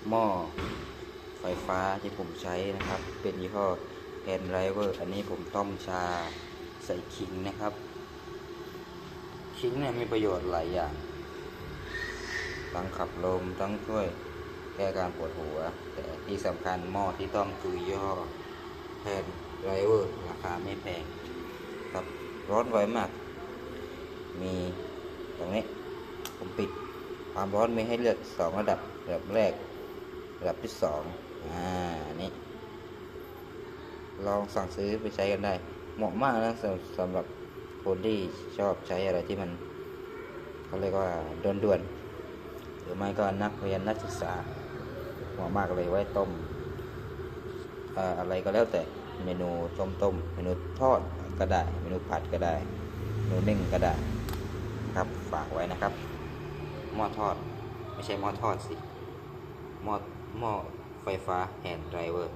หม้อไฟฟ้าที่ผมใช้นะครับเป็นยี่ห้อแอนไรเวอร์อันนี้ผมต้มชาใส่ขิงนะครับขิงเนี่ยมีประโยชน์หลายอย่างทั้งขับลมทั้งช่วยแก้การปวดหัวแต่ที่สำคัญหม้อที่ต้องคือยี่ห้อแอนไรเวอร์ราคาไม่แพงครับร้อนไวมากมีตรงนี้ผมปิดความร้อนมีให้เลือก2ระดับระดับแรกระดับที่2นี่ลองสั่งซื้อไปใช้กันได้เหมาะมากนะสำหรับคนที่ชอบใช้อะไรที่มันเขาเรียกว่าด่วนๆหรือไม่ก็นักเรียนนักศึกษาเหมาะมากเลยไว้ต้มอะไรก็แล้วแต่เมนูต้มเมนูทอดก็ได้เมนูผัดก็ได้เมนูนึ่งก็ได้ครับฝากไว้นะครับหม้อทอดไม่ใช่หม้อทอดสิหม้อไฟฟ้าแฮนด์ไดรเวอร์